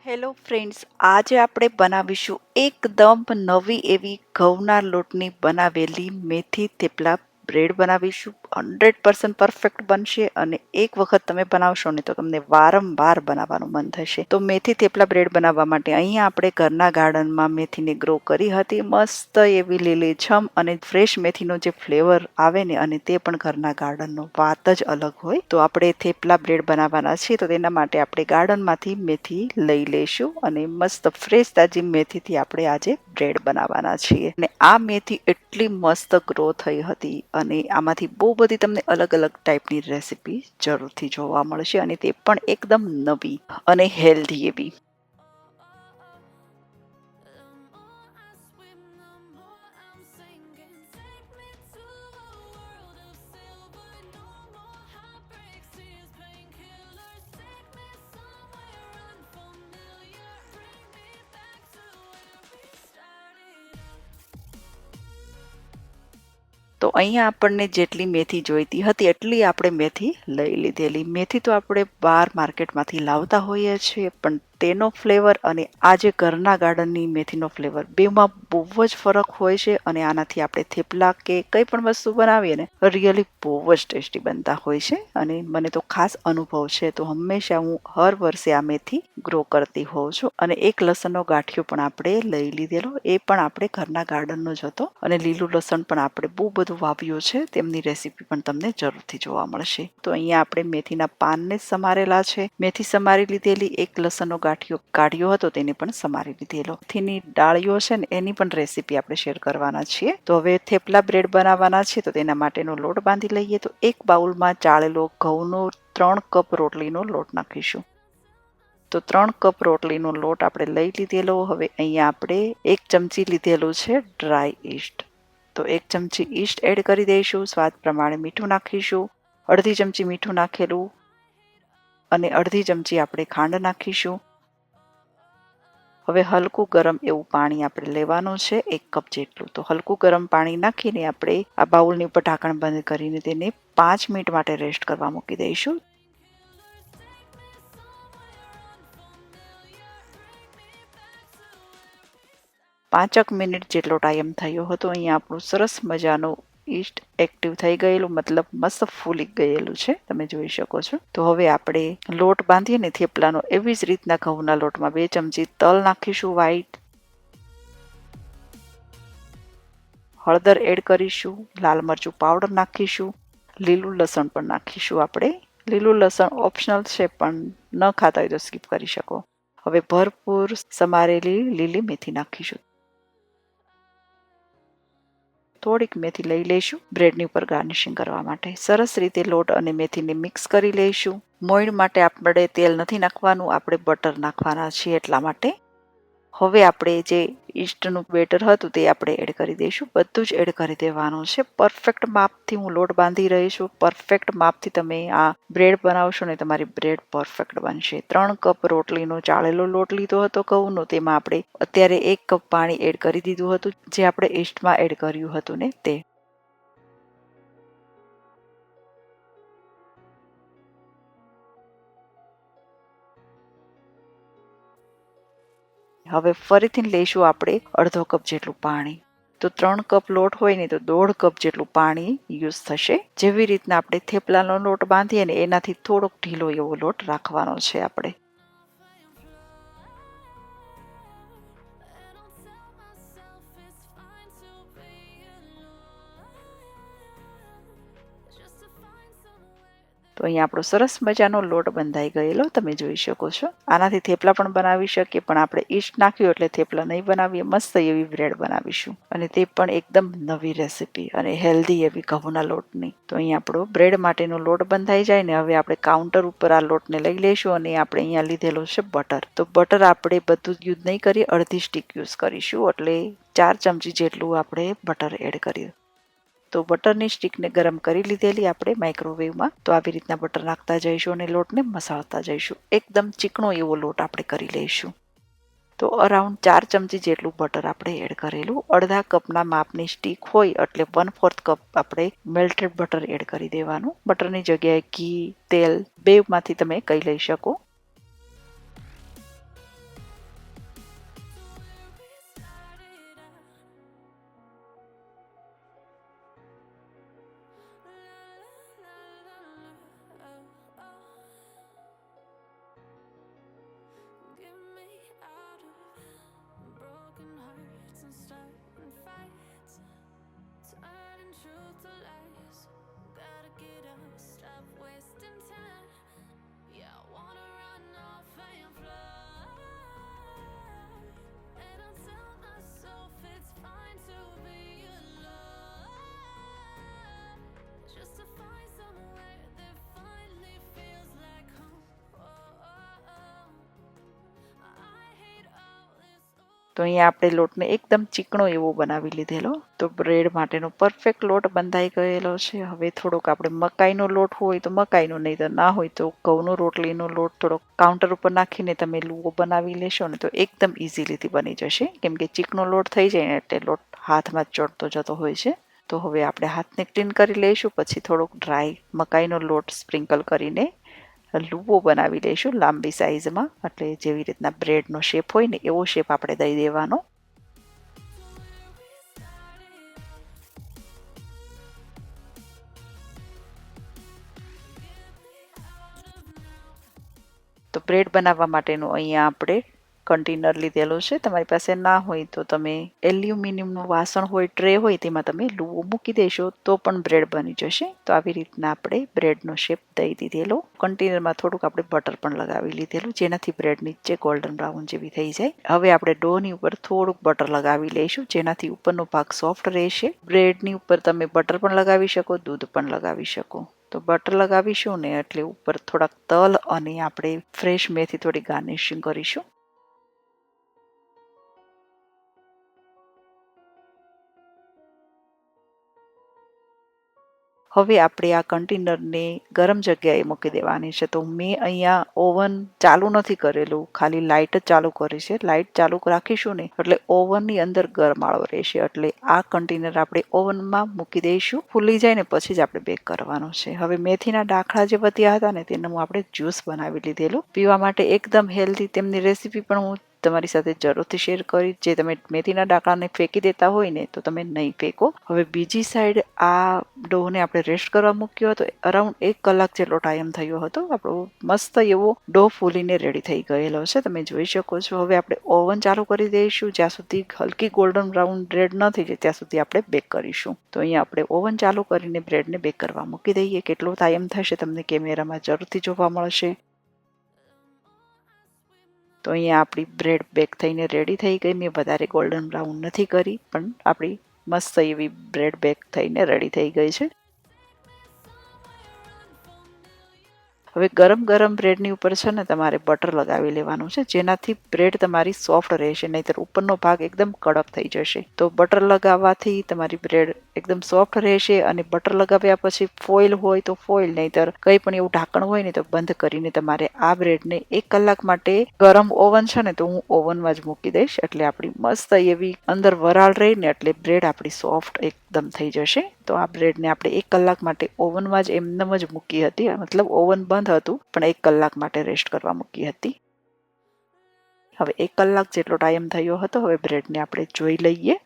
Hello friends, આજે આપણે બનાવીશું એકદમ નવી એવી ઘઉંના લોટની બનાવેલી મેથી થેપલા બ્રેડ બનાવીશું. 100% પરફેક્ટ બનશે અને એક વખત તમે બનાવશો ને તો તમને વારંવાર બનાવવાનું મન થશે. તો મેથી થેપલા બ્રેડ બનાવવા માટે અહીંયા આપણે ઘરના ગાર્ડનમાં મેથીને ગ્રો કરી હતી. મસ્ત એવી લીલીછમ અને ફ્રેશ મેથીનો જે ફ્લેવર આવે ને, અને તે પણ ઘરના ગાર્ડનનો વાત જ અલગ હોય. તો આપણે થેપલા બ્રેડ બનાવવાના છીએ, તો તેના માટે આપણે ગાર્ડનમાંથી મેથી લઈ લેશું અને મસ્ત ફ્રેશ તાજી મેથીથી આપણે આજે બ્રેડ બનાવવાના છીએ. અને આ મેથી એટલી મસ્ત ગ્રો થઈ હતી અને આમાંથી બહુ બધી તમને અલગ અલગ ટાઈપની રેસીપી જરૂરથી જોવા મળશે, અને તે પણ એકદમ નવી અને હેલ્ધી એવી. તો અહીંયા આપણને જેટલી મેથી જોઈતી હતી એટલી આપણે મેથી લઈ લીધેલી. મેથી તો આપણે બહાર માર્કેટમાંથી લાવતા હોઈએ છીએ, પણ તેનો ફ્લેવર અને આ જે ઘરના ગાર્ડનની મેથીનો ફ્લેવર, બેમાં બહુ જ ફરક હોય છે. અને આનાથી આપણે થેપલા કે કંઈ પણ વસ્તુ બનાવીએ ને, રિયલી બહુ જ ટેસ્ટી બનતા હોય છે. અને મને તો ખાસ અનુભવ છે, તો હંમેશા હું હર વર્ષે આ મેથી ગ્રો કરતી હોઉં છું. અને એક લસણનો ગાંઠિયો પણ આપણે લઈ લીધેલો, એ પણ આપણે ઘરના ગાર્ડનનો જ હતો. અને લીલું લસણ પણ આપણે બહુ બધું વાવ્યું છે, તેમની રેસીપી પણ તમને જરૂરથી જોવા મળશે. તો અહીંયા આપણે મેથીના પાનને સમારેલા છે, મેથી સમારી લીધેલી, એક લસણનો ગાંઠિયો કાઢ્યો હતો તેને પણ સમારી લીધેલો. મેથીની ડાળીઓ છે ને, એની પણ રેસીપી આપણે શેર કરવાના છીએ. તો હવે થેપલા બ્રેડ બનાવવાના છે, તો તેના માટેનો લોટ બાંધી લઈએ. તો એક બાઉલમાં ચાળેલો ઘઉંનો 3 કપ રોટલીનો લોટ નાખીશું. તો 3 કપ રોટલીનો લોટ આપણે લઈ લીધેલો. હવે અહીંયા આપણે 1 ચમચી લીધેલું છે ડ્રાય ઈસ્ટ. તો 1 ચમચી ઈસ્ટ એડ કરી દઈશું. સ્વાદ પ્રમાણે મીઠું નાખીશું. અડધી ચમચી મીઠું નાખેલું અને અડધી ચમચી આપણે ખાંડ નાખીશું. હવે હલકું ગરમ એવું પાણી આપણે લેવાનું છે, 1 કપ જેટલું. તો હલકું ગરમ પાણી નાખીને આપણે આ બાઉલની ઉપર ઢાંકણ બંધ કરીને તેને 5 મિનિટ માટે રેસ્ટ કરવા મૂકી દઈશું. 5 મિનિટ જેટલો ટાઈમ થયો હતો. અહીંયા આપણું સરસ મજાનું ઈસ્ટ એક્ટિવ થઈ ગયેલું, મતલબ મસ્ત ફૂલી ગયેલું છે, તમે જોઈ શકો છો. તો હવે આપણે લોટ બાંધીએ ને થેપલાનો, એવી જ રીતના ઘઉંના લોટમાં 2 ચમચી તલ નાખીશું વ્હાઈટ. હળદર એડ કરીશું. લાલ મરચું પાવડર નાખીશું. લીલું લસણ પણ નાખીશું આપણે. લીલું લસણ ઓપ્શનલ છે, પણ ન ખાતા હોય તો સ્કીપ કરી શકો. હવે ભરપૂર સમારેલી લીલી મેથી નાખીશું. થોડીક મેથી લઈ લઈશું બ્રેડની ઉપર ગાર્નિશિંગ કરવા માટે. સરસ રીતે લોટ અને મેથીને મિક્સ કરી લઈશું. મોઈણ માટે આપણે તેલ નથી નાખવાનું, આપણે બટર નાખવાના છીએ, એટલા માટે. હવે આપણે જે ઈસ્ટનું બેટર હતું તે આપણે એડ કરી દઈશું. બધું જ એડ કરી દેવાનું છે. પરફેક્ટ માપથી હું લોટ બાંધી રહી છું. પરફેક્ટ માપથી તમે આ બ્રેડ બનાવશો ને, તમારી બ્રેડ પરફેક્ટ બનશે. 3 કપ રોટલીનો ચાળેલો લોટ લીધો હતો ઘઉંનો, તેમાં આપણે અત્યારે 1 કપ પાણી એડ કરી દીધું હતું, જે આપણે ઈસ્ટમાં એડ કર્યું હતું ને તે. હવે ફરીથી લઈશું આપણે અડધો કપ જેટલું પાણી. તો 3 કપ લોટ હોય ને, તો 1.5 કપ જેટલું પાણી યુઝ થશે. જેવી રીતના આપણે થેપલાનો લોટ બાંધીએ ને, એનાથી થોડોક ઢીલો એવો લોટ રાખવાનો છે આપણે. તો અહીંયા આપણો સરસ મજાનો લોટ બંધાઈ ગયેલો તમે જોઈ શકો છો. આનાથી થેપલા પણ બનાવી શકીએ, પણ આપણે ઈસ્ટ નાખ્યું એટલે થેપલા નહીં બનાવીએ, મસ્ત એવી બ્રેડ બનાવીશું. અને તે પણ એકદમ નવી રેસીપી અને હેલ્ધી એવી ઘઉંના લોટની. તો અહીંયા આપણો બ્રેડ માટેનો લોટ બંધાઈ જાય ને, હવે આપણે કાઉન્ટર ઉપર આ લોટને લઈ લઈશું. અને આપણે અહીંયા લીધેલો છે બટર. તો બટર આપણે બધું જ યુઝ નહીં કરીએ, અડધી સ્ટીક યુઝ કરીશું. એટલે 4 ચમચી જેટલું આપણે બટર એડ કરીએ. તો બટરની સ્ટીકને ગરમ કરી લીધેલી આપણે માઇક્રોવેવમાં. તો આવી રીતના બટર નાખતા જઈશું અને લોટને મસાળતા જઈશું. એકદમ ચીકણો એવો લોટ આપણે કરી લઈશું. તો અરાઉન્ડ 4 ચમચી જેટલું બટર આપણે એડ કરેલું. અડધા કપના માપની સ્ટીક હોય એટલે 1/4 કપ આપણે મેલ્ટેડ બટર એડ કરી દેવાનું. બટરની જગ્યાએ ઘી, તેલ બેમાંથી તમે કહી લઈ શકો. તો અહીંયા આપણે લોટને એકદમ ચીકણો એવો બનાવી લીધેલો. તો બ્રેડ માટેનો પરફેક્ટ લોટ બંધાઈ ગયેલો છે. હવે થોડોક આપણે મકાઈનો લોટ હોય તો મકાઈનો, નહીં તો ના હોય તો ઘઉંનો રોટલીનો લોટ થોડોક કાઉન્ટર ઉપર નાખીને તમે લુઓ બનાવી લેશો ને તો એકદમ ઇઝીલીથી બની જશે. કેમ કે ચીકણો લોટ થઈ જાય ને એટલે લોટ હાથમાં ચડતો જતો હોય છે. તો હવે આપણે હાથને ક્લીન કરી લઈશું. પછી થોડોક ડ્રાય મકાઈનો લોટ સ્પ્રિંકલ કરીને લુઓ બનાવી લઈશું લાંબી સાઈઝમાં. એટલે જેવી રીતના બ્રેડનો શેપ હોય ને એવો શેપ આપણે દઈ દેવાનો. તો બ્રેડ બનાવવા માટેનું અહીંયા આપણે કન્ટેનર લીધેલું છે. તમારી પાસે ના હોય તો તમે એલ્યુમિનિયમનું વાસણ હોય, ટ્રે હોય, તેમાં તમે લુઓ મૂકી દેશો તો પણ બ્રેડ બની જશે. તો આવી રીતના આપણે બ્રેડનો શેપ દઈ દીધેલો. કન્ટેનરમાં થોડુંક આપણે બટર પણ લગાવી લીધેલું, જેનાથી બ્રેડ નીચે ગોલ્ડન બ્રાઉન જેવી થઈ જાય. હવે આપણે ડોની ઉપર થોડુંક બટર લગાવી લઈશું, જેનાથી ઉપરનો ભાગ સોફ્ટ રહેશે. બ્રેડની ઉપર તમે બટર પણ લગાવી શકો, દૂધ પણ લગાવી શકો. તો બટર લગાવીશું ને એટલે ઉપર થોડાક તલ અને આપણે ફ્રેશ મેથી થોડી ગાર્નિશિંગ કરીશું. હવે આપણે આ કન્ટેનરને ગરમ જગ્યાએ મૂકી દેવાની છે. તો મેં અહીંયા ઓવન ચાલુ નથી કરેલું, ખાલી લાઇટ જ ચાલુ કરી છે. લાઇટ ચાલુ રાખીશું ને એટલે ઓવનની અંદર ગરમાળો રહેશે. એટલે આ કન્ટેનર આપણે ઓવનમાં મૂકી દઈશું. ફૂલી જાય ને પછી જ આપણે બેક કરવાનો છે. હવે મેથીના ડાખલા જે વધ્યા હતા ને તેનું આપણે જ્યુસ બનાવી લીધેલું. પીવા માટે એકદમ હેલ્ધી. તેમની રેસીપી પણ હું તમારી સાથે જરૂરથી શેર કરી. જે તમે મેથીના ડાકણાને ફેંકી દેતા હોય ને તો તમે નહીં ફેંકો. હવે બીજી સાઈડ આ ડોને આપણે રેસ્ટ કરવા મૂક્યો હતો. અરાઉન્ડ 1 કલાક જેટલો ટાઈમ થયો હતો. આપણો મસ્ત એવો ડો ફૂલીને રેડી થઈ ગયેલો છે, તમે જોઈ શકો છો. હવે આપણે ઓવન ચાલુ કરી દઈશું. જ્યાં સુધી હલકી ગોલ્ડન બ્રાઉન બ્રેડ ન થઈ જાય ત્યાં સુધી આપણે બેક કરીશું. તો અહીંયા આપણે ઓવન ચાલુ કરીને બ્રેડને બેક કરવા મૂકી દઈએ. કેટલો ટાઈમ થશે તમને કેમેરામાં જરૂરથી જોવા મળશે. તો અહીંયા આપણી બ્રેડ બેક થઈને રેડી થઈ ગઈ. મેં વધારે ગોલ્ડન બ્રાઉન નથી કરી, પણ આપણી મસ્ત એવી બ્રેડ બેક થઈને રેડી થઈ ગઈ છે. હવે ગરમ ગરમ બ્રેડની ઉપર છે ને તમારે બટર લગાવી લેવાનું છે, જેનાથી બ્રેડ તમારી સોફ્ટ રહેશે. નહીંતર ઉપરનો ભાગ એકદમ કડક થઈ જશે. તો બટર લગાવવાથી તમારી બ્રેડ એકદમ સોફ્ટ રહેશે. અને બટર લગાવ્યા પછી ફોઇલ હોય તો ફોઇલ, નહીંતર કંઈ પણ એવું ઢાંકણ હોય ને તો બંધ કરીને તમારે આ બ્રેડને 1 કલાક માટે ગરમ ઓવન છે ને તો હું ઓવનમાં જ મૂકી દઈશ. એટલે આપણી મસ્ત એવી અંદર વરાળ રહી ને એટલે બ્રેડ આપણી સોફ્ટ એકદમ થઈ જશે. તો આ બ્રેડને આપણે 1 કલાક માટે ઓવનમાં જ એમનેમ જ મૂકી હતી. મતલબ ઓવન બંધ હતું પણ 1 કલાક માટે રેસ્ટ કરવા મૂકી હતી. હવે 1 કલાક જેટલો ટાઈમ થયો હતો. હવે બ્રેડને આપણે જોઈ લઈએ.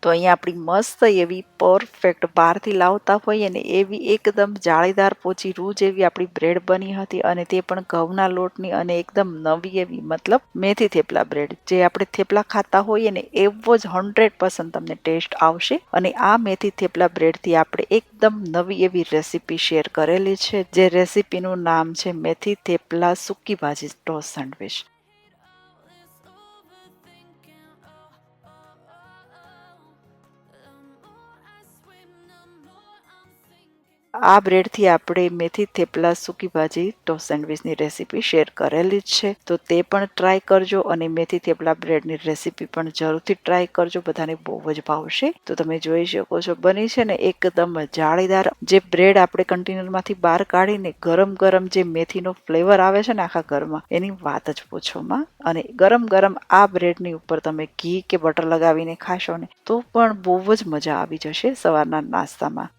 તો અહીંયા આપણી મસ્ત એવી પરફેક્ટ બહારથી લાવતા હોઈએ ને એવી એકદમ જાળીદાર પોચી રૂ જેવી આપણી બ્રેડ બની હતી. અને તે પણ ઘઉંના લોટની અને એકદમ નવી એવી, મતલબ મેથી થેપલા બ્રેડ. જે આપણે થેપલા ખાતા હોઈએ ને એવો જ 100% તમને ટેસ્ટ આવશે. અને આ મેથી થેપલા બ્રેડથી આપણે એકદમ નવી એવી રેસીપી શેર કરેલી છે. જે રેસીપીનું નામ છે મેથી થેપલા સૂકી ભાજી ટોસ્ટ સેન્ડવિચ. આ બ્રેડથી આપણે મેથી થેપલા સૂકી ભાજી ટોસ્ટ સેન્ડવિચની રેસીપી શેર કરેલી જ છે. તો તે પણ ટ્રાય કરજો. અને મેથી થેપલા બ્રેડની રેસીપી પણ જરૂરથી ટ્રાય કરજો. બધાને બહુ જ ભાવશે. તો તમે જોઈ શકો છો બની છે ને એકદમ જાળીદાર. જે બ્રેડ આપણે કન્ટેનરમાંથી બહાર કાઢીને ગરમ ગરમ જે મેથીનો ફ્લેવર આવે છે ને આખા ઘરમાં, એની વાત જ પૂછોમાં. અને ગરમ ગરમ આ બ્રેડની ઉપર તમે ઘી કે બટર લગાવીને ખાશો ને તો પણ બહુ જ મજા આવી જશે સવારના નાસ્તામાં.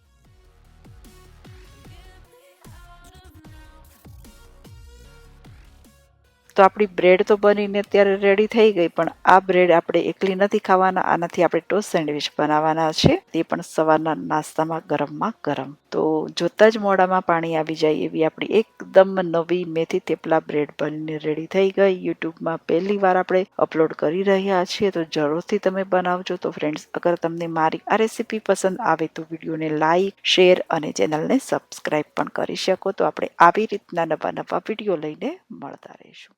તો આપણી બ્રેડ તો બનીને અત્યારે રેડી થઈ ગઈ. પણ આ બ્રેડ આપણે એકલી નથી ખાવાના. આનાથી આપણે ટોસ્ટ સેન્ડવિચ બનાવવાના છે. તે પણ સવારના નાસ્તામાં ગરમમાં ગરમ. તો જોતા જ મોઢામાં પાણી આવી જાય એવી આપણી એકદમ નવી મેથી થેપલા બ્રેડ બનીને રેડી થઈ ગઈ. યુટ્યુબમાં પહેલી વાર આપણે અપલોડ કરી રહ્યા છીએ. તો જરૂરથી તમે બનાવજો. તો ફ્રેન્ડ્સ, અગર તમને મારી આ રેસીપી પસંદ આવે તો વિડીયોને લાઈક, શેર અને ચેનલને સબસ્ક્રાઈબ પણ કરી શકો. તો આપણે આવી રીતના નવા નવા વિડીયો લઈને મળતા રહીશું.